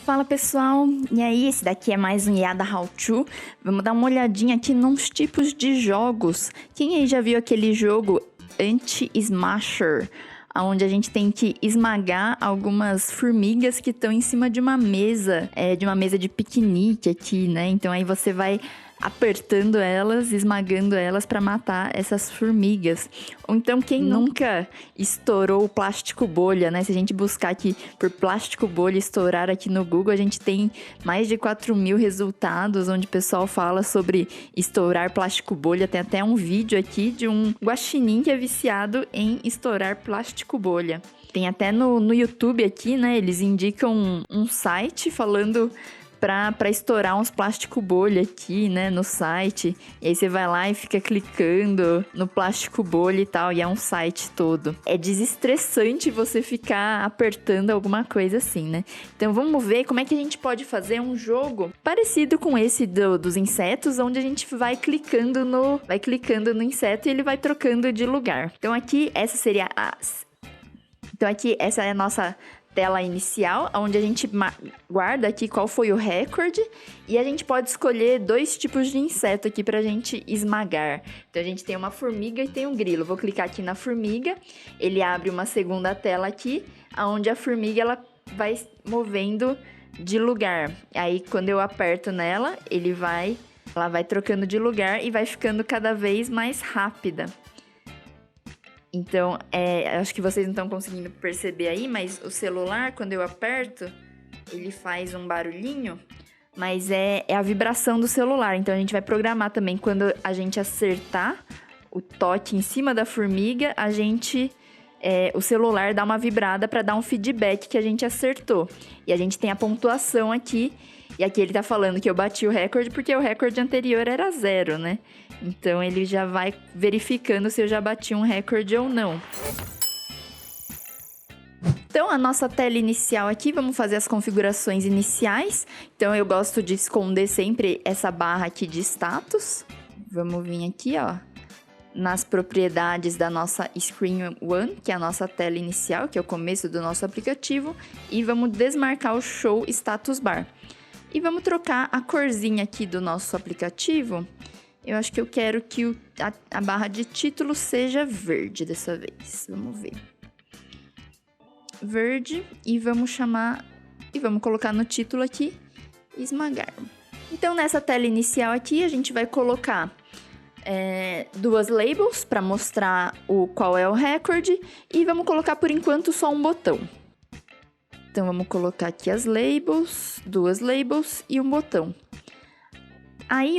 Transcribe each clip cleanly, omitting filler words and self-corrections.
Fala pessoal, e aí, esse daqui é mais um Yada How To. Vamos dar uma olhadinha aqui nos tipos de jogos. Quem aí já viu aquele jogo Anti-Smasher, onde a gente tem que esmagar algumas formigas que estão em cima de uma mesa de piquenique aqui, né? Então aí você vai apertando elas, esmagando elas para matar essas formigas. Ou então quem nunca estourou o plástico bolha, né? Se a gente buscar aqui por plástico bolha estourar aqui no Google, a gente tem mais de 4.000 resultados onde o pessoal fala sobre estourar plástico bolha. Tem até um vídeo aqui de um guaxinim que é viciado em estourar plástico bolha. Tem até no YouTube aqui, né? Eles indicam um site falando pra estourar uns plástico bolha aqui, né, no site. E aí você vai lá e fica clicando no plástico bolha e tal, e é um site todo. É desestressante você ficar apertando alguma coisa assim, né? Então vamos ver como é que a gente pode fazer um jogo parecido com esse dos insetos, onde a gente vai clicando no inseto e ele vai trocando de lugar. Então aqui, essa é a nossa tela inicial, onde a gente guarda aqui qual foi o recorde, e a gente pode escolher 2 tipos de inseto aqui pra gente esmagar. Então a gente tem uma formiga e tem um grilo. Vou clicar aqui na formiga, ele abre uma segunda tela aqui, onde a formiga ela vai movendo de lugar. Aí quando eu aperto nela, ela vai trocando de lugar e vai ficando cada vez mais rápida. Então, acho que vocês não estão conseguindo perceber aí, mas o celular, quando eu aperto, ele faz um barulhinho, mas é a vibração do celular. Então, a gente vai programar também, quando a gente acertar o toque em cima da formiga, o celular dá uma vibrada para dar um feedback que a gente acertou. E a gente tem a pontuação aqui, e aqui ele tá falando que eu bati o recorde, porque o recorde anterior era 0, né? Então, ele já vai verificando se eu já bati um recorde ou não. Então, a nossa tela inicial aqui, vamos fazer as configurações iniciais. Então, eu gosto de esconder sempre essa barra aqui de status. Vamos vir aqui, ó, nas propriedades da nossa Screen One, que é a nossa tela inicial, que é o começo do nosso aplicativo. E vamos desmarcar o Show Status Bar. E vamos trocar a corzinha aqui do nosso aplicativo. Eu acho que eu quero que a barra de título seja verde dessa vez. Vamos ver. Verde. E vamos colocar no título aqui, esmagar. Então, nessa tela inicial aqui, a gente vai colocar 2 labels para mostrar qual é o recorde. E vamos colocar, por enquanto, só um botão. Então, vamos colocar aqui as labels, 2 labels e um botão. Aí,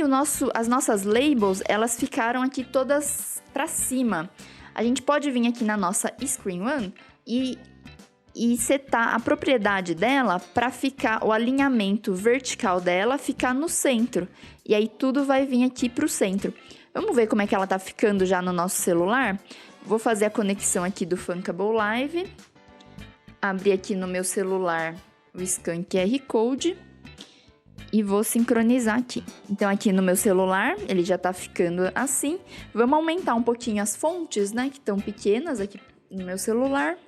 as nossas labels, elas ficaram aqui todas para cima. A gente pode vir aqui na nossa Screen One e setar a propriedade dela para ficar, o alinhamento vertical dela ficar no centro. E aí, tudo vai vir aqui para o centro. Vamos ver como é que ela tá ficando já no nosso celular? Vou fazer a conexão aqui do Funkable Live. Abrir aqui no meu celular o Scan QR Code. E vou sincronizar aqui. Então, aqui no meu celular, ele já tá ficando assim. Vamos aumentar um pouquinho as fontes, né? Que estão pequenas aqui no meu celular.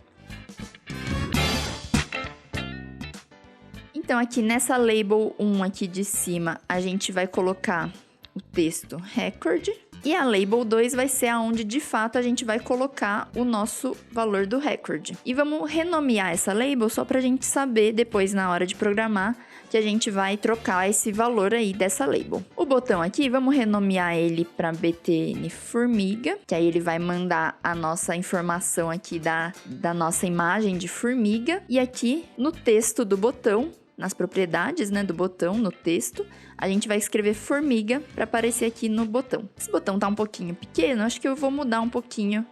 Então, aqui nessa label 1 aqui de cima, a gente vai colocar o texto Record. E a label 2 vai ser aonde, de fato, a gente vai colocar o nosso valor do recorde. E vamos renomear essa label só pra gente saber, depois, na hora de programar, que a gente vai trocar esse valor aí dessa label. O botão aqui, vamos renomear ele para BTN Formiga, que aí ele vai mandar a nossa informação aqui da nossa imagem de formiga. E aqui, no texto do botão, nas propriedades, né, do botão, no texto, a gente vai escrever formiga para aparecer aqui no botão. Esse botão tá um pouquinho pequeno, acho que eu vou mudar um pouquinho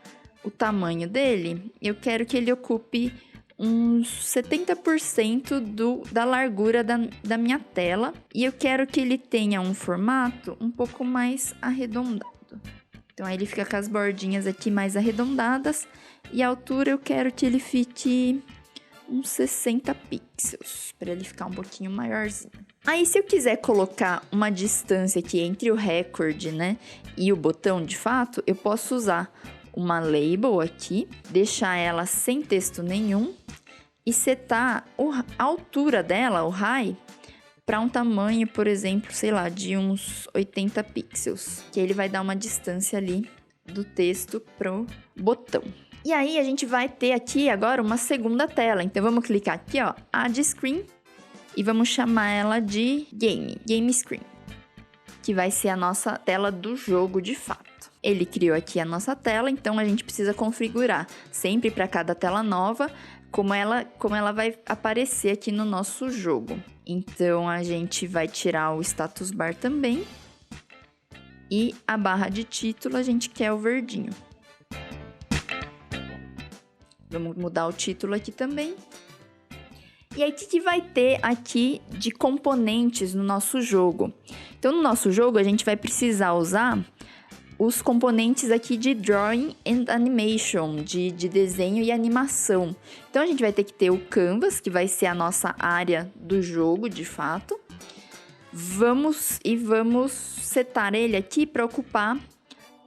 o tamanho dele. Eu quero que ele ocupe uns 70% da largura da minha tela. E eu quero que ele tenha um formato um pouco mais arredondado. Então, aí ele fica com as bordinhas aqui mais arredondadas. E a altura eu quero que ele fique uns 60 pixels, para ele ficar um pouquinho maiorzinho. Aí, se eu quiser colocar uma distância aqui entre o recorde, né, e o botão, de fato, eu posso usar uma label aqui, deixar ela sem texto nenhum e setar a altura dela, o high, para um tamanho, por exemplo, sei lá, de uns 80 pixels, que ele vai dar uma distância ali do texto pro botão. E aí a gente vai ter aqui agora uma segunda tela, então vamos clicar aqui, ó, Add Screen, e vamos chamar ela de Game Screen, que vai ser a nossa tela do jogo de fato. Ele criou aqui a nossa tela, então a gente precisa configurar sempre para cada tela nova como ela vai aparecer aqui no nosso jogo. Então a gente vai tirar o status bar também e a barra de título a gente quer o verdinho. Vamos mudar o título aqui também. E aí, o que vai ter aqui de componentes no nosso jogo? Então, no nosso jogo, a gente vai precisar usar os componentes aqui de Drawing and Animation, de desenho e animação. Então, a gente vai ter que ter o Canvas, que vai ser a nossa área do jogo, de fato. Vamos setar ele aqui para ocupar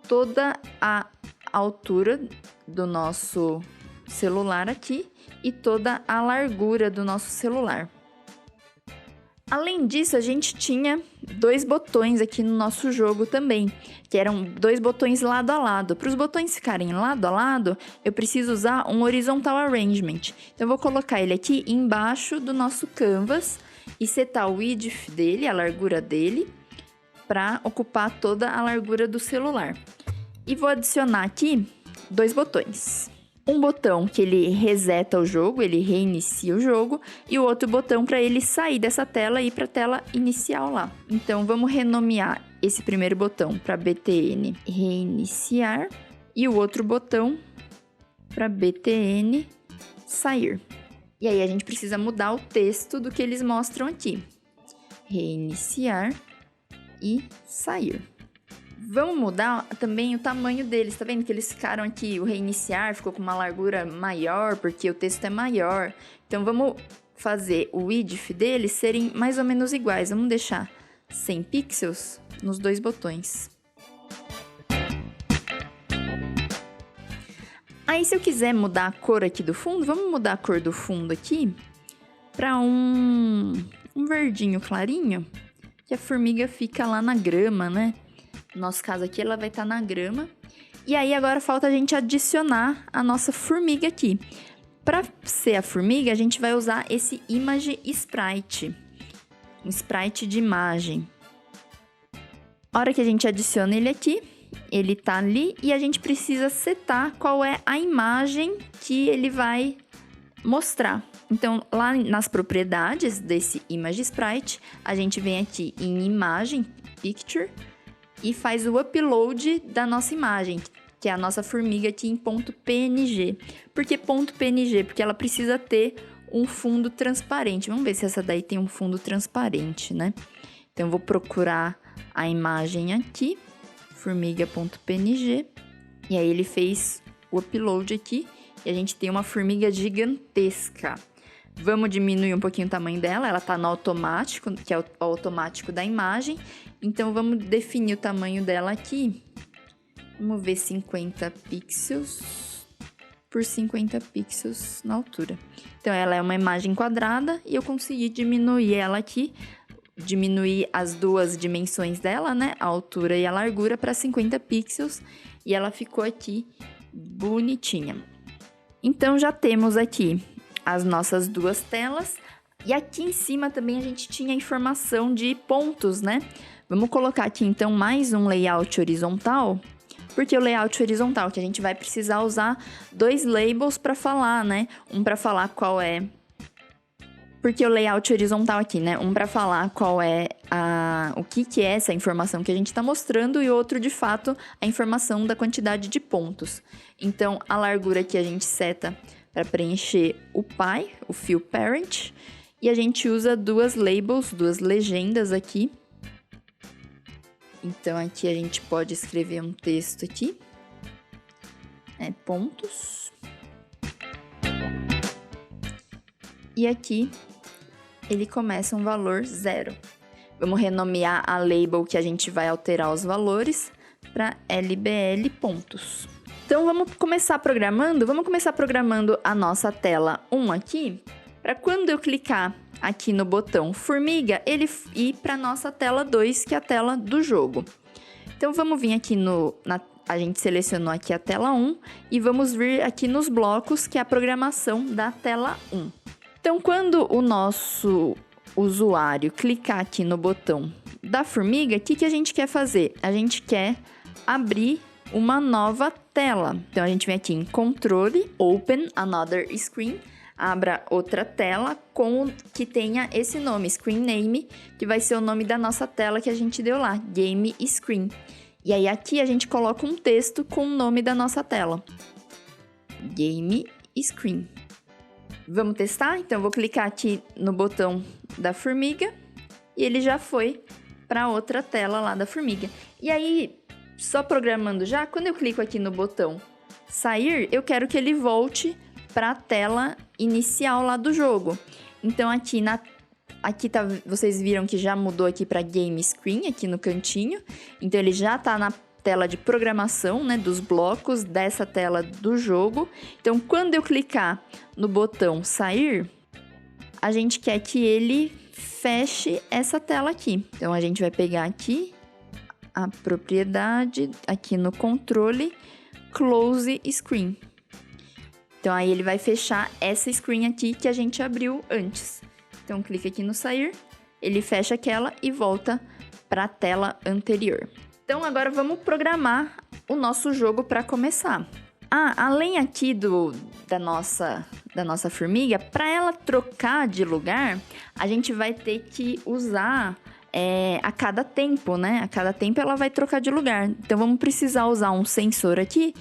toda a altura do nosso celular aqui e toda a largura do nosso celular. Além disso, a gente tinha 2 botões aqui no nosso jogo também, que eram 2 botões lado a lado. Para os botões ficarem lado a lado, eu preciso usar um Horizontal Arrangement. Então, eu vou colocar ele aqui embaixo do nosso canvas e setar o width dele, a largura dele, para ocupar toda a largura do celular. E vou adicionar aqui 2 botões. Um botão que ele reseta o jogo, ele reinicia o jogo, e o outro botão para ele sair dessa tela e ir para a tela inicial lá. Então, vamos renomear esse primeiro botão para BTN reiniciar e o outro botão para BTN sair. E aí, a gente precisa mudar o texto do que eles mostram aqui. Reiniciar e sair. Vamos mudar também o tamanho deles, tá vendo que eles ficaram aqui, o reiniciar ficou com uma largura maior, porque o texto é maior. Então, vamos fazer o width deles serem mais ou menos iguais. Vamos deixar 100 pixels nos 2 botões. Aí, se eu quiser mudar a cor aqui do fundo, vamos mudar a cor do fundo aqui para um verdinho clarinho, que a formiga fica lá na grama, né? No nosso caso aqui, ela vai estar na grama. E aí, agora falta a gente adicionar a nossa formiga aqui. Para ser a formiga, a gente vai usar esse Image Sprite. Um sprite de imagem. A hora que a gente adiciona ele aqui, ele tá ali. E a gente precisa setar qual é a imagem que ele vai mostrar. Então, lá nas propriedades desse Image Sprite, a gente vem aqui em Imagem, Picture, e faz o upload da nossa imagem, que é a nossa formiga aqui em .png. Por que .png? Porque ela precisa ter um fundo transparente. Vamos ver se essa daí tem um fundo transparente, né? Então, eu vou procurar a imagem aqui, formiga.png, e aí ele fez o upload aqui, e a gente tem uma formiga gigantesca. Vamos diminuir um pouquinho o tamanho dela, ela tá no automático, que é o automático da imagem. Então, vamos definir o tamanho dela aqui. Vamos ver 50 pixels por 50 pixels na altura. Então, ela é uma imagem quadrada e eu consegui diminuir ela aqui. Diminuir as 2 dimensões dela, né? A altura e a largura para 50 pixels. E ela ficou aqui bonitinha. Então, já temos aqui as nossas 2 telas. E aqui em cima também a gente tinha informação de pontos, né? Vamos colocar aqui, então, mais um layout horizontal. Porque o layout horizontal, que a gente vai precisar usar 2 labels para falar, né? Um para falar qual é... Porque o layout horizontal aqui, né? Um para falar qual é o que é essa informação que a gente está mostrando e outro, de fato, a informação da quantidade de pontos. Então, a largura que a gente seta para preencher o pai, o fill parent. E a gente usa 2 labels, 2 legendas aqui. Então, aqui a gente pode escrever um texto aqui. Pontos. E aqui, ele começa um valor 0. Vamos renomear a label que a gente vai alterar os valores para LBL pontos. Então, vamos começar programando a nossa tela 1 aqui, para quando eu clicar aqui no botão formiga, ele ir para a nossa tela 2, que é a tela do jogo. Então, vamos vir aqui a gente selecionou aqui a tela 1 e vamos vir aqui nos blocos, que é a programação da tela 1. Então, quando o nosso usuário clicar aqui no botão da formiga, o que a gente quer fazer? A gente quer abrir uma nova tela. Então, a gente vem aqui em controle, open another screen, abra outra tela que tenha esse nome, screen name, que vai ser o nome da nossa tela que a gente deu lá, game screen. E aí aqui a gente coloca um texto com o nome da nossa tela, game screen. Vamos testar? Então, eu vou clicar aqui no botão da formiga e ele já foi para outra tela lá da formiga. E aí, só programando já, quando eu clico aqui no botão sair, eu quero que ele volte para a tela inicial lá do jogo. Então, aqui tá, vocês viram que já mudou aqui para Game Screen, aqui no cantinho. Então, ele já está na tela de programação, né, dos blocos dessa tela do jogo. Então, quando eu clicar no botão sair, a gente quer que ele feche essa tela aqui. Então, a gente vai pegar aqui a propriedade, aqui no controle, Close Screen. Então, aí ele vai fechar essa screen aqui que a gente abriu antes. Então, clica aqui no sair, ele fecha aquela e volta para a tela anterior. Então, agora vamos programar o nosso jogo para começar. Além aqui da nossa formiga, para ela trocar de lugar, a gente vai ter que usar a cada tempo, né? A cada tempo ela vai trocar de lugar. Então, vamos precisar usar um sensor aqui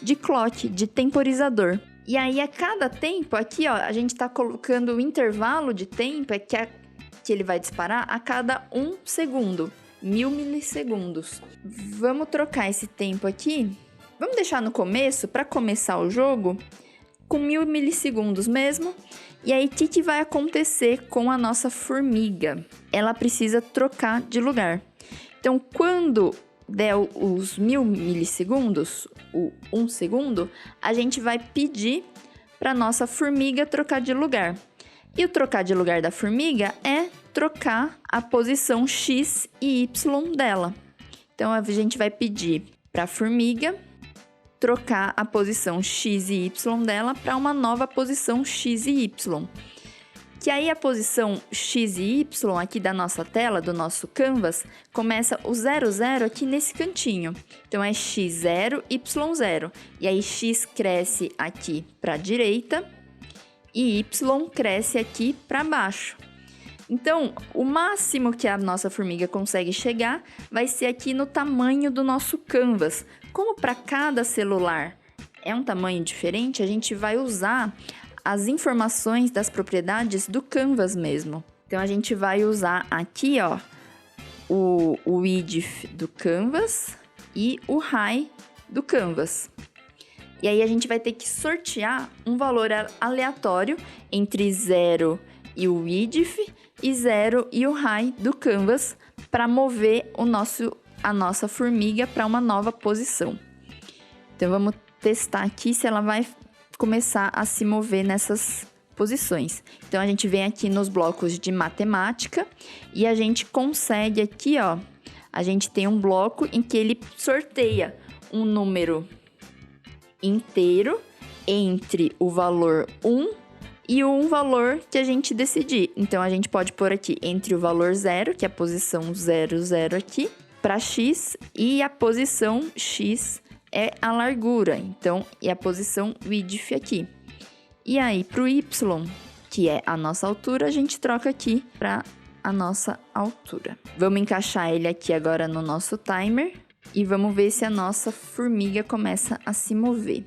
de clock, de temporizador. E aí, a cada tempo, aqui, ó, a gente está colocando o intervalo de tempo que ele vai disparar a cada 1 segundo, 1000 milissegundos. Vamos trocar esse tempo aqui. Vamos deixar no começo, para começar o jogo, com 1000 milissegundos mesmo. E aí, o que vai acontecer com a nossa formiga? Ela precisa trocar de lugar. Então, quando der os 1000 milissegundos, o 1 segundo, a gente vai pedir para nossa formiga trocar de lugar. E o trocar de lugar da formiga é trocar a posição X e Y dela. Então, a gente vai pedir para a formiga trocar a posição X e Y dela para uma nova posição X e Y. Que aí a posição X e Y aqui da nossa tela, do nosso canvas, começa o 00 aqui nesse cantinho. Então, é X0, Y0. E aí, X cresce aqui para a direita e Y cresce aqui para baixo. Então, o máximo que a nossa formiga consegue chegar vai ser aqui no tamanho do nosso canvas. Como para cada celular é um tamanho diferente, a gente vai usar as informações das propriedades do canvas mesmo. Então, a gente vai usar aqui, ó, o width do canvas e o height do canvas. E aí, a gente vai ter que sortear um valor aleatório entre 0 e o width e 0 e o height do canvas para mover a nossa formiga para uma nova posição. Então, vamos testar aqui se ela vai começar a se mover nessas posições. Então, a gente vem aqui nos blocos de matemática e a gente consegue aqui, ó, a gente tem um bloco em que ele sorteia um número inteiro entre o valor 1 e um valor que a gente decidir. Então, a gente pode pôr aqui entre o valor 0, que é a posição 00 aqui, para x, e a posição x é a largura, então, e a posição width aqui. E aí, para o y, que é a nossa altura, a gente troca aqui para a nossa altura. Vamos encaixar ele aqui agora no nosso timer e vamos ver se a nossa formiga começa a se mover.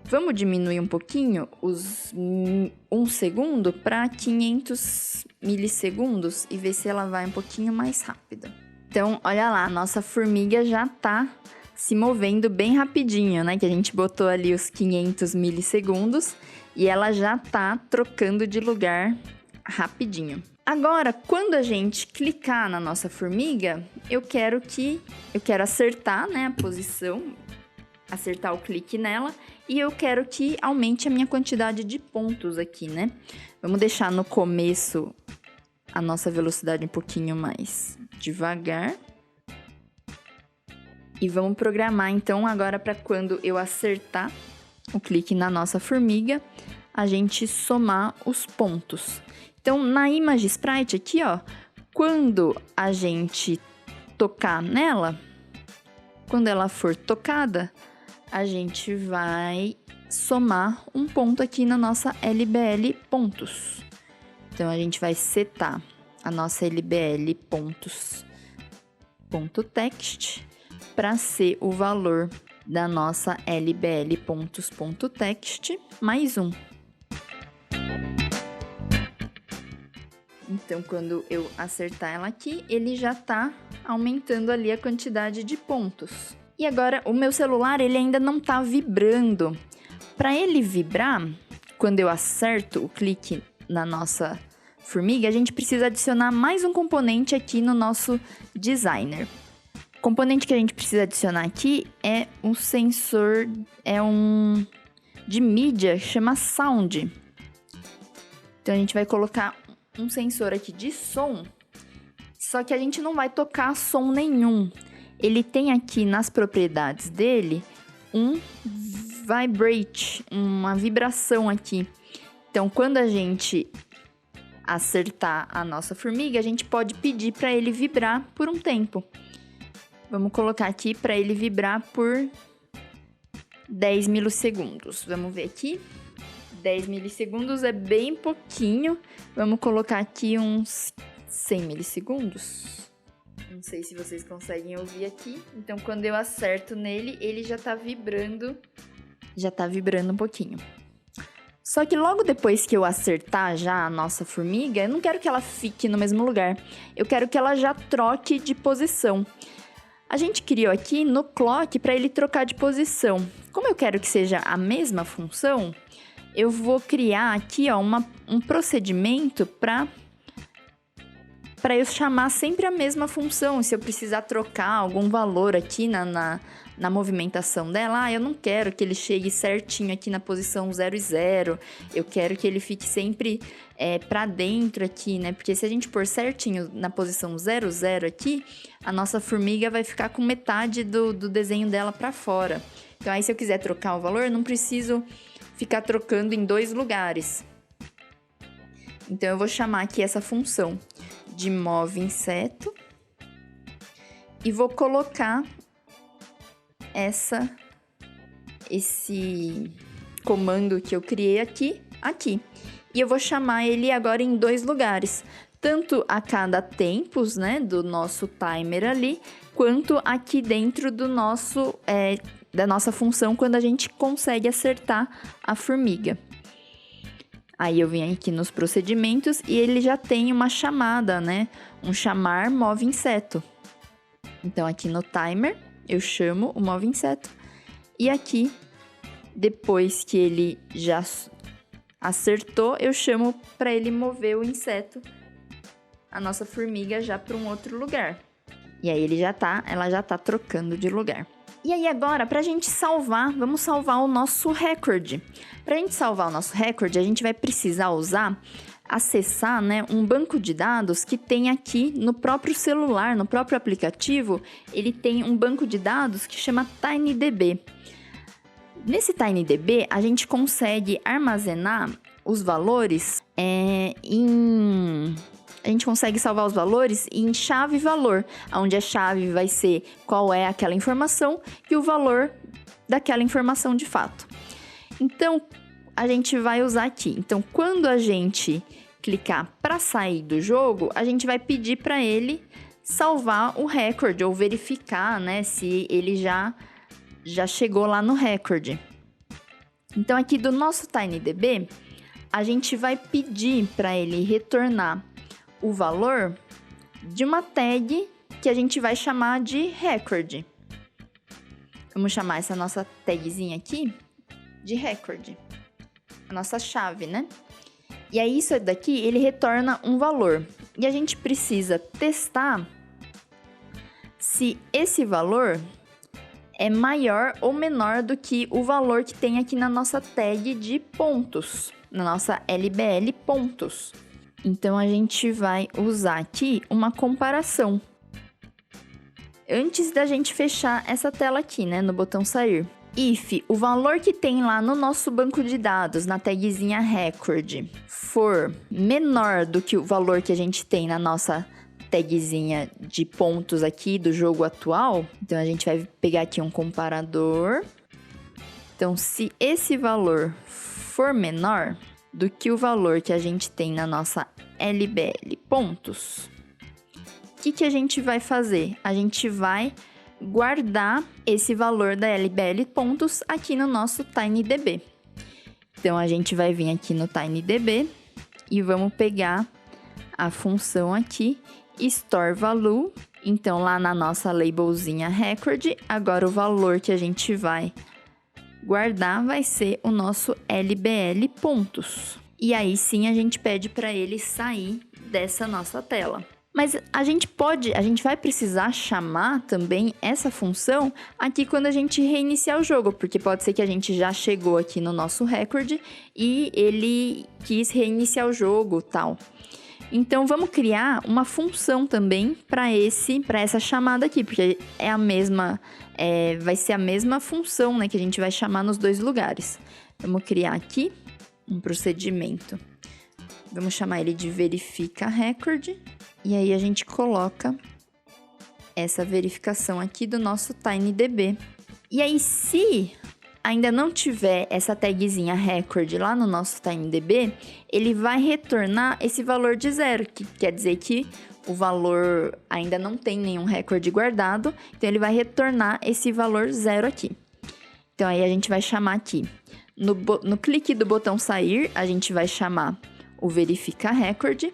Vamos diminuir um pouquinho os 1 segundo para 500 milissegundos e ver se ela vai um pouquinho mais rápida. Então, olha lá, a nossa formiga já tá se movendo bem rapidinho, né? Que a gente botou ali os 500 milissegundos e ela já tá trocando de lugar rapidinho. Agora, quando a gente clicar na nossa formiga, eu quero acertar, né, a posição. acertar o clique nela e eu quero que aumente a minha quantidade de pontos aqui, né? Vamos deixar no começo a nossa velocidade um pouquinho mais devagar. E vamos programar então agora para quando eu acertar o clique na nossa formiga, a gente somar os pontos. Então, na Image Sprite aqui, ó, quando a gente tocar nela, quando ela for tocada, a gente vai somar um ponto aqui na nossa LBL pontos. Então, a gente vai setar a nossa LBL pontos.text para ser o valor da nossa LBL pontos.text mais 1. Então, quando eu acertar ela aqui, ele já está aumentando ali a quantidade de pontos. E agora, o meu celular, ele ainda não está vibrando. Para ele vibrar, quando eu acerto o clique na nossa formiga, a gente precisa adicionar mais um componente aqui no nosso designer. O componente que a gente precisa adicionar aqui é um sensor, de mídia, chama Sound. Então, a gente vai colocar um sensor aqui de som, só que a gente não vai tocar som nenhum. Ele tem aqui nas propriedades dele um vibrate, uma vibração aqui. Então, quando a gente acertar a nossa formiga, a gente pode pedir para ele vibrar por um tempo. Vamos colocar aqui para ele vibrar por 10 milissegundos. Vamos ver aqui. 10 milissegundos é bem pouquinho. Vamos colocar aqui uns 100 milissegundos. Não sei se vocês conseguem ouvir aqui. Então, quando eu acerto nele, ele já tá vibrando. Já tá vibrando um pouquinho. Só que logo depois que eu acertar já a nossa formiga, eu não quero que ela fique no mesmo lugar. Eu quero que ela já troque de posição. A gente criou aqui no clock para ele trocar de posição. Como eu quero que seja a mesma função, eu vou criar aqui, ó, um procedimento para eu chamar sempre a mesma função. Se eu precisar trocar algum valor aqui na movimentação dela, eu não quero que ele chegue certinho aqui na posição 0 e 0. Eu quero que ele fique sempre para dentro aqui, né? Porque se a gente pôr certinho na posição 0, 0 aqui, a nossa formiga vai ficar com metade do desenho dela para fora. Então, aí se eu quiser trocar o valor, eu não preciso ficar trocando em dois lugares. Então, eu vou chamar aqui essa função de moveInseto e vou colocar esse comando que eu criei aqui. E eu vou chamar ele agora em dois lugares, tanto a cada tempos, né, do nosso timer ali, quanto aqui dentro do nosso da nossa função quando a gente consegue acertar a formiga. Aí eu venho aqui nos procedimentos e ele já tem uma chamada, né? Um chamar moveInseto. Então, aqui no timer, eu chamo o moveInseto. E aqui, depois que ele já acertou, eu chamo para ele mover o inseto, a nossa formiga, já para um outro lugar. E aí ela já tá trocando de lugar. E aí agora, para a gente salvar, vamos salvar o nosso recorde. Para a gente salvar o nosso recorde, a gente vai precisar acessar, né, um banco de dados que tem aqui no próprio celular, no próprio aplicativo, ele tem um banco de dados que chama TinyDB. Nesse TinyDB, a gente consegue armazenar os valores A gente consegue salvar os valores em chave valor, onde a chave vai ser qual é aquela informação e o valor daquela informação de fato. Então, a gente vai usar aqui. Então, quando a gente clicar para sair do jogo, a gente vai pedir para ele salvar o recorde ou verificar, né, se ele já chegou lá no recorde. Então, aqui do nosso TinyDB, a gente vai pedir para ele retornar o valor de uma tag que a gente vai chamar de record. Vamos chamar essa nossa tagzinha aqui de record. A nossa chave, né? E aí, isso daqui, ele retorna um valor. E a gente precisa testar se esse valor é maior ou menor do que o valor que tem aqui na nossa tag de pontos, na nossa LBL pontos. Então, a gente vai usar aqui uma comparação. Antes da gente fechar essa tela aqui, né, no botão sair. If o valor que tem lá no nosso banco de dados, na tagzinha record, for menor do que o valor que a gente tem na nossa tagzinha de pontos aqui do jogo atual, então a gente vai pegar aqui um comparador. Então, se esse valor for menor do que o valor que a gente tem na nossa LBL pontos, o que a gente vai fazer? A gente vai guardar esse valor da LBL pontos aqui no nosso TinyDB. Então, a gente vai vir aqui no TinyDB e vamos pegar a função aqui, Store Value. Então, lá na nossa labelzinha record, agora o valor que a gente vai guardar vai ser o nosso LBL pontos. E aí sim a gente pede para ele sair dessa nossa tela. Mas a gente vai precisar chamar também essa função aqui quando a gente reiniciar o jogo, porque pode ser que a gente já chegou aqui no nosso record e ele quis reiniciar o jogo, tal. Então vamos criar uma função também para essa chamada aqui, porque é a mesma, vai ser a mesma função, né, que a gente vai chamar nos dois lugares. Vamos criar aqui um procedimento. Vamos chamar ele de verifica record. E aí a gente coloca essa verificação aqui do nosso TinyDB. E aí, se ainda não tiver essa tagzinha record lá no nosso TinyDB, ele vai retornar esse valor de 0, que quer dizer que o valor ainda não tem nenhum recorde guardado, então ele vai retornar esse valor 0 aqui. Então aí a gente vai chamar aqui, no clique do botão sair, a gente vai chamar o verifica record,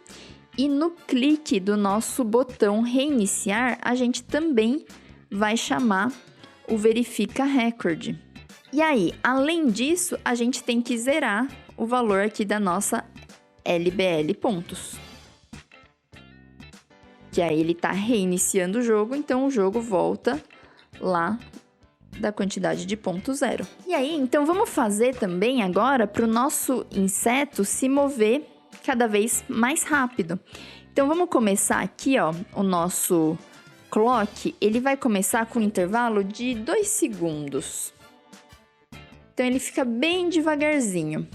e no clique do nosso botão reiniciar, a gente também vai chamar o verifica record. E aí, além disso, a gente tem que zerar o valor aqui da nossa LBL pontos. Que aí ele está reiniciando o jogo, então o jogo volta lá da quantidade de ponto 0. E aí, então vamos fazer também agora para o nosso inseto se mover cada vez mais rápido. Então vamos começar aqui, ó, o nosso clock, ele vai começar com um intervalo de 2 segundos. Então ele fica bem devagarzinho.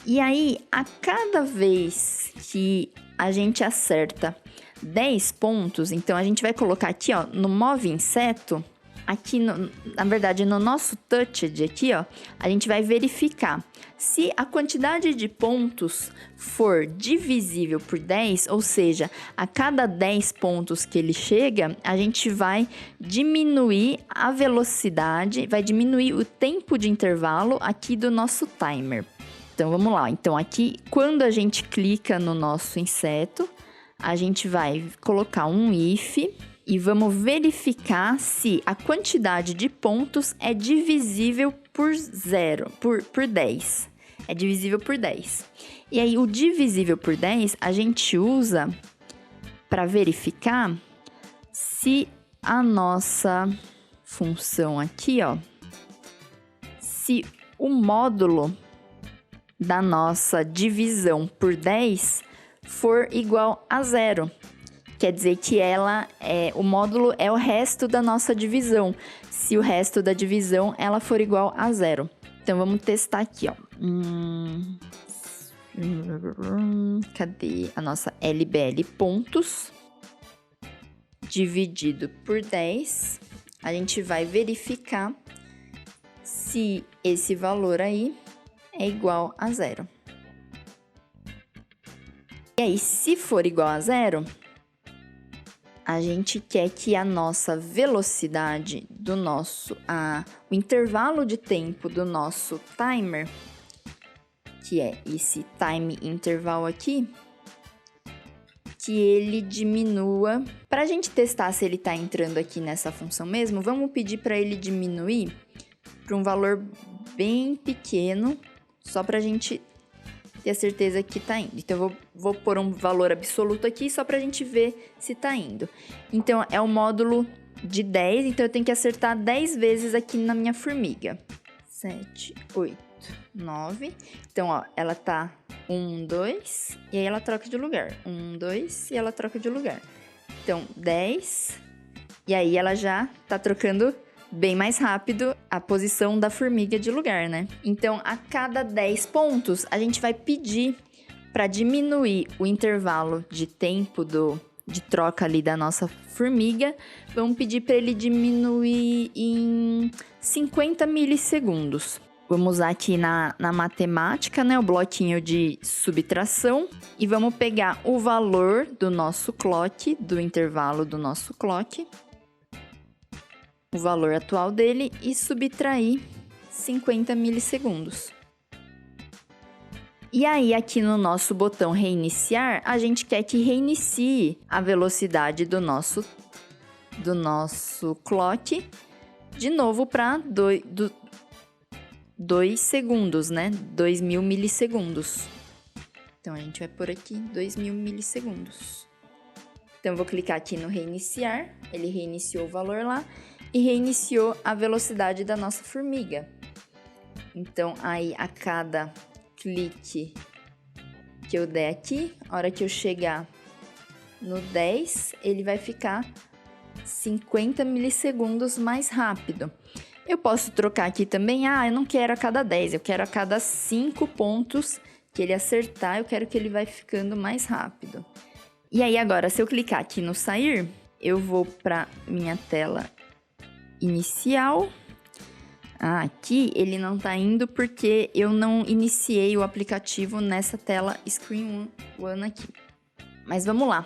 E aí, a cada vez que a gente acerta 10 pontos, então a gente vai colocar aqui, ó, no Move Inseto, aqui, na verdade, no nosso Touched aqui, ó, a gente vai verificar se a quantidade de pontos for divisível por 10, ou seja, a cada 10 pontos que ele chega, a gente vai diminuir a velocidade, vai diminuir o tempo de intervalo aqui do nosso timer. Então, vamos lá. Então, aqui, quando a gente clica no nosso inseto, a gente vai colocar um if e vamos verificar se a quantidade de pontos é divisível por 10. É divisível por 10. E aí, o divisível por 10, a gente usa para verificar se a nossa função aqui, ó, se o módulo da nossa divisão por 10 for igual a 0. Quer dizer que o módulo é o resto da nossa divisão. Se o resto da divisão ela for igual a 0. Então, vamos testar aqui, ó. Cadê a nossa LBL pontos? Dividido por 10. A gente vai verificar se esse valor aí é igual a 0. E aí, se for igual a 0, a gente quer que a nossa velocidade do o intervalo de tempo do nosso timer, que é esse time interval aqui, que ele diminua. Para a gente testar se ele está entrando aqui nessa função mesmo, vamos pedir para ele diminuir para um valor bem pequeno, só para a gente ter a certeza que tá indo. Então, eu vou pôr um valor absoluto aqui só pra gente ver se tá indo. Então, é o módulo de 10, então eu tenho que acertar 10 vezes aqui na minha formiga. 7, 8, 9. Então, ó, ela tá 1, 2, e aí ela troca de lugar. 1, 2, e ela troca de lugar. Então, 10, e aí ela já tá trocando bem mais rápido a posição da formiga de lugar, né? Então, a cada 10 pontos, a gente vai pedir para diminuir o intervalo de tempo de troca ali da nossa formiga. Vamos pedir para ele diminuir em 50 milissegundos. Vamos usar aqui na matemática, né, o bloquinho de subtração. E vamos pegar o valor do nosso clock, do intervalo do nosso clock, o valor atual dele, e subtrair 50 milissegundos. E aí, aqui no nosso botão reiniciar, a gente quer que reinicie a velocidade do nosso clock de novo para 2 segundos, né? 2000 milissegundos. Então, a gente vai pôr aqui 2000 milissegundos. Então, eu vou clicar aqui no reiniciar, ele reiniciou o valor lá e reiniciou a velocidade da nossa formiga. Então, aí, a cada clique que eu der aqui, a hora que eu chegar no 10, ele vai ficar 50 milissegundos mais rápido. Eu posso trocar aqui também, eu não quero a cada 10, eu quero a cada 5 pontos que ele acertar, eu quero que ele vai ficando mais rápido. E aí agora, se eu clicar aqui no sair, eu vou para minha tela inicial. Aqui ele não tá indo porque eu não iniciei o aplicativo nessa tela Screen One aqui. Mas vamos lá.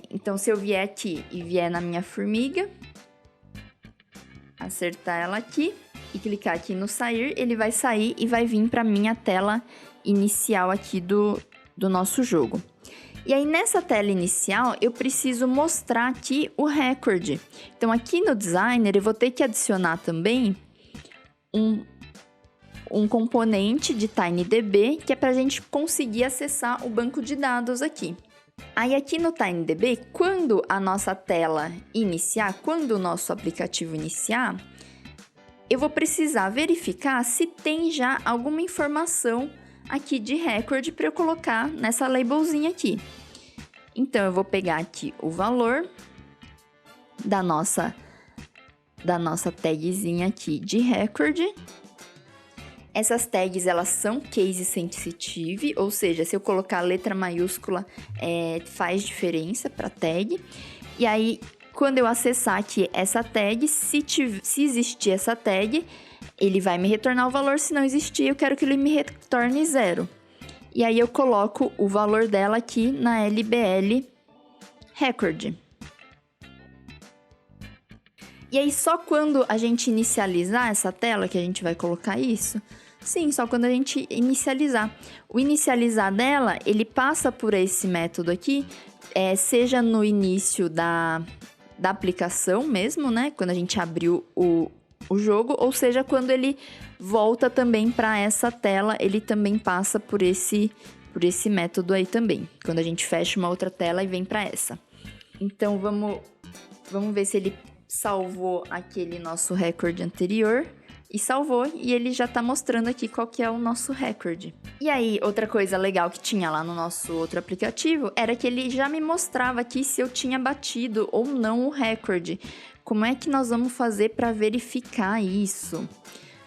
Então, se eu vier aqui e vier na minha formiga, acertar ela aqui e clicar aqui no sair, ele vai sair e vai vir para minha tela inicial aqui do nosso jogo. E aí, nessa tela inicial, eu preciso mostrar aqui o recorde. Então, aqui no Designer, eu vou ter que adicionar também um componente de TinyDB, que é para a gente conseguir acessar o banco de dados aqui. Aí, aqui no TinyDB, quando a nossa tela iniciar, quando o nosso aplicativo iniciar, eu vou precisar verificar se tem já alguma informação aqui de recorde para eu colocar nessa labelzinha aqui. Então, eu vou pegar aqui o valor da nossa tagzinha aqui de recorde. Essas tags, elas são case sensitive, ou seja, se eu colocar letra maiúscula, faz diferença para tag. E aí, quando eu acessar aqui essa tag, se existir essa tag, ele vai me retornar o valor. Se não existir, eu quero que ele me retorne 0. E aí, eu coloco o valor dela aqui na LBL Record. E aí, só quando a gente inicializar essa tela que a gente vai colocar isso? Sim, só quando a gente inicializar. O inicializar dela, ele passa por esse método aqui, seja no início da aplicação mesmo, né? Quando a gente abriu o jogo, ou seja, quando ele volta também para essa tela, ele também passa por esse método aí também. Quando a gente fecha uma outra tela e vem para essa. Então, vamos ver se ele salvou aquele nosso recorde anterior. E salvou, e ele já tá mostrando aqui qual que é o nosso recorde. E aí, outra coisa legal que tinha lá no nosso outro aplicativo era que ele já me mostrava aqui se eu tinha batido ou não o recorde. Como é que nós vamos fazer para verificar isso?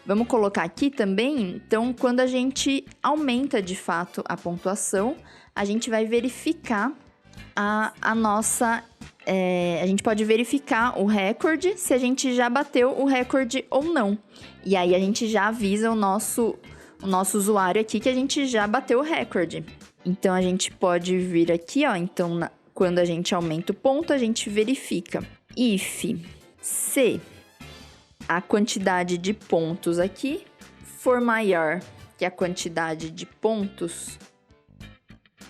Vamos colocar aqui também, então, quando a gente aumenta de fato a pontuação, a gente vai verificar a nossa... a gente pode verificar o recorde, se a gente já bateu o recorde ou não. E aí, a gente já avisa o nosso usuário aqui que a gente já bateu o recorde. Então, a gente pode vir aqui, ó. Então, quando a gente aumenta o ponto, a gente verifica. If se a quantidade de pontos aqui for maior que a quantidade de pontos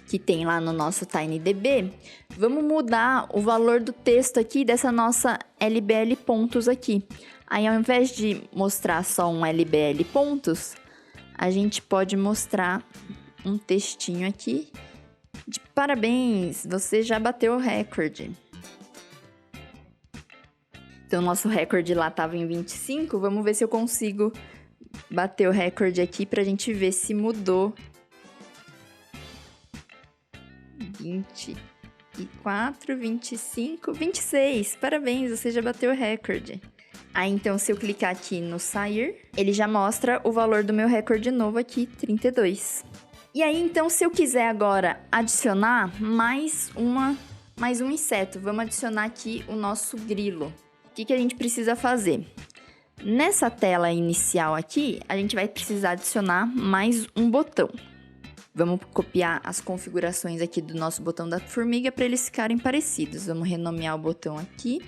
que tem lá no nosso TinyDB, vamos mudar o valor do texto aqui dessa nossa LBL pontos aqui. Aí, ao invés de mostrar só um LBL pontos, a gente pode mostrar um textinho aqui de parabéns, você já bateu o recorde. Então, nosso recorde lá estava em 25. Vamos ver se eu consigo bater o recorde aqui pra gente ver se mudou. 24, 25, 26. Parabéns, você já bateu o recorde. Aí, então, se eu clicar aqui no sair, ele já mostra o valor do meu recorde novo aqui, 32. E aí, então, se eu quiser agora adicionar mais um inseto, vamos adicionar aqui o nosso grilo. O que a gente precisa fazer? Nessa tela inicial aqui, a gente vai precisar adicionar mais um botão. Vamos copiar as configurações aqui do nosso botão da formiga para eles ficarem parecidos. Vamos renomear o botão aqui.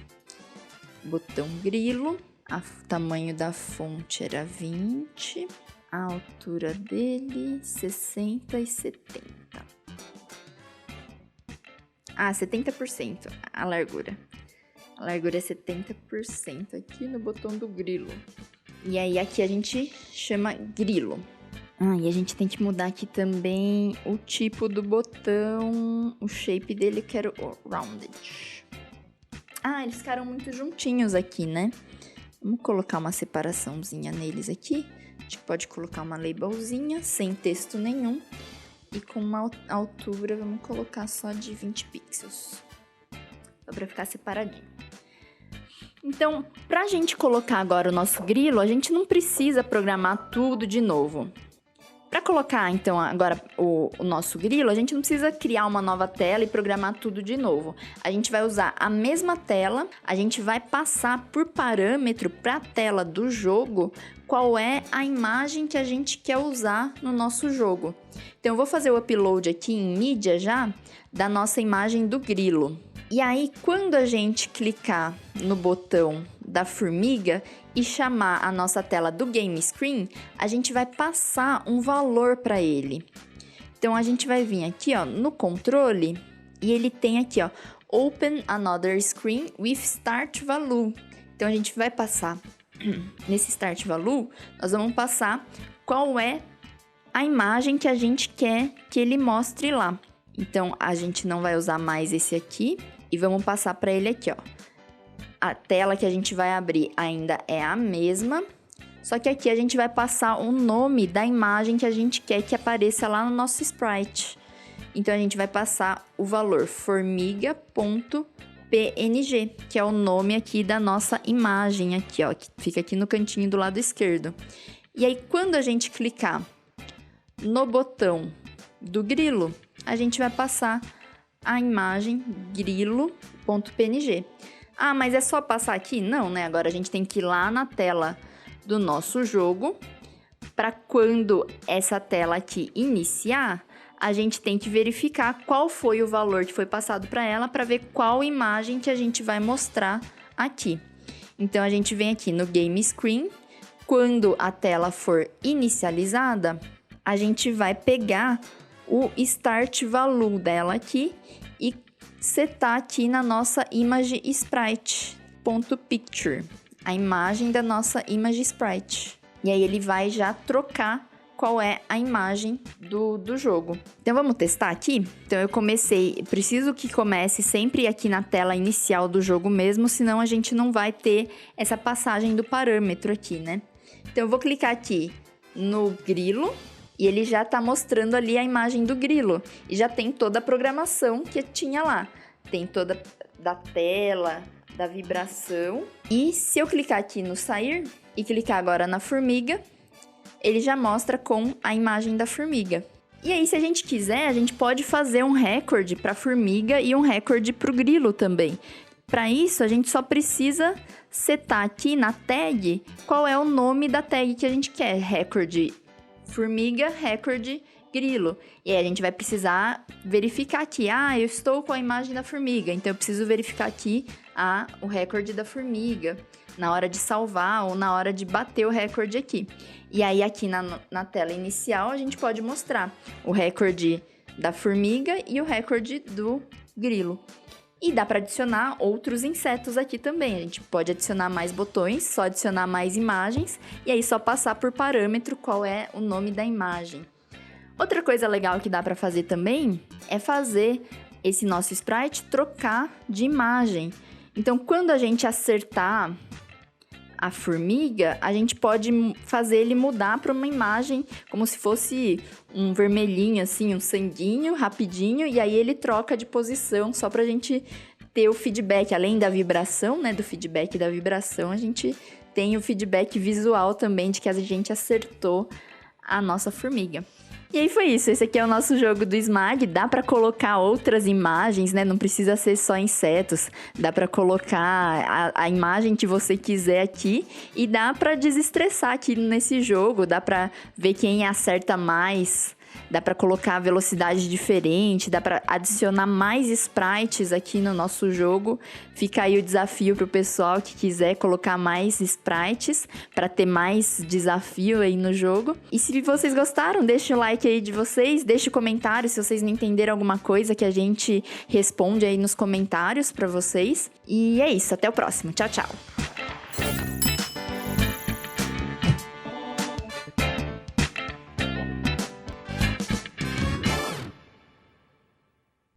Botão grilo. O tamanho da fonte era 20. A altura dele, 60 e 70. 70% a largura. A largura é 70% aqui no botão do grilo. E aí aqui a gente chama grilo. E a gente tem que mudar aqui também o tipo do botão, o shape dele, eu quero o rounded. Eles ficaram muito juntinhos aqui, né? Vamos colocar uma separaçãozinha neles aqui. A gente pode colocar uma labelzinha, sem texto nenhum. E com uma altura, vamos colocar só de 20 pixels. Só pra ficar separadinho. Então, pra gente colocar agora o nosso grilo, a gente não precisa programar tudo de novo. Para colocar, então, agora o nosso grilo, a gente não precisa criar uma nova tela e programar tudo de novo. A gente vai usar a mesma tela, a gente vai passar por parâmetro para a tela do jogo qual é a imagem que a gente quer usar no nosso jogo. Então, eu vou fazer o upload aqui em mídia já da nossa imagem do grilo. E aí, quando a gente clicar no botão da formiga e chamar a nossa tela do game screen, a gente vai passar um valor para ele. Então, a gente vai vir aqui, ó, no controle e ele tem aqui, ó, Open Another Screen with Start Value. Então, a gente vai passar nesse Start Value, nós vamos passar qual é a imagem que a gente quer que ele mostre lá. Então, a gente não vai usar mais esse aqui. E vamos passar para ele aqui, ó. A tela que a gente vai abrir ainda é a mesma, só que aqui a gente vai passar o nome da imagem que a gente quer que apareça lá no nosso sprite. Então, a gente vai passar o valor formiga.png, que é o nome aqui da nossa imagem aqui, ó, que fica aqui no cantinho do lado esquerdo. E aí, quando a gente clicar no botão do grilo, a gente vai passar a imagem grilo.png. Mas é só passar aqui? Não, né? Agora a gente tem que ir lá na tela do nosso jogo. Para quando essa tela aqui iniciar, a gente tem que verificar qual foi o valor que foi passado para ela para ver qual imagem que a gente vai mostrar aqui. Então, a gente vem aqui no Game Screen. Quando a tela for inicializada, a gente vai pegar o Start Value dela aqui e setar aqui na nossa Image Sprite.picture, a imagem da nossa Image Sprite. E aí ele vai já trocar qual é a imagem do jogo. Então vamos testar aqui? Então eu preciso que comece sempre aqui na tela inicial do jogo mesmo, senão a gente não vai ter essa passagem do parâmetro aqui, né? Então eu vou clicar aqui no grilo. E ele já está mostrando ali a imagem do grilo. E já tem toda a programação que tinha lá. Tem toda da tela, da vibração. E se eu clicar aqui no sair e clicar agora na formiga, ele já mostra com a imagem da formiga. E aí, se a gente quiser, a gente pode fazer um recorde para a formiga e um recorde para o grilo também. Para isso, a gente só precisa setar aqui na tag qual é o nome da tag que a gente quer. Recorde formiga, recorde, grilo. E aí a gente vai precisar verificar aqui. Eu estou com a imagem da formiga, então eu preciso verificar aqui o recorde da formiga na hora de salvar ou na hora de bater o recorde aqui. E aí aqui na tela inicial a gente pode mostrar o recorde da formiga e o recorde do grilo. E dá para adicionar outros insetos aqui também. A gente pode adicionar mais botões, só adicionar mais imagens e aí só passar por parâmetro qual é o nome da imagem. Outra coisa legal que dá para fazer também é fazer esse nosso sprite trocar de imagem. Então, quando a gente acertar a formiga, a gente pode fazer ele mudar para uma imagem como se fosse um vermelhinho, assim, um sanguinho, rapidinho, e aí ele troca de posição só pra gente ter o feedback. Além da vibração, né, do feedback da vibração, a gente tem o feedback visual também de que a gente acertou a nossa formiga. E aí foi isso, esse aqui é o nosso jogo do Smag, dá pra colocar outras imagens, né, não precisa ser só insetos, dá pra colocar a imagem que você quiser aqui e dá pra desestressar aqui nesse jogo, dá pra ver quem acerta mais, dá pra colocar velocidade diferente, dá pra adicionar mais sprites aqui no nosso jogo. Fica aí o desafio pro pessoal que quiser colocar mais sprites pra ter mais desafio aí no jogo. E se vocês gostaram, deixa o like aí de vocês, deixa o comentário se vocês não entenderam alguma coisa que a gente responde aí nos comentários pra vocês. E é isso, até o próximo. Tchau, tchau!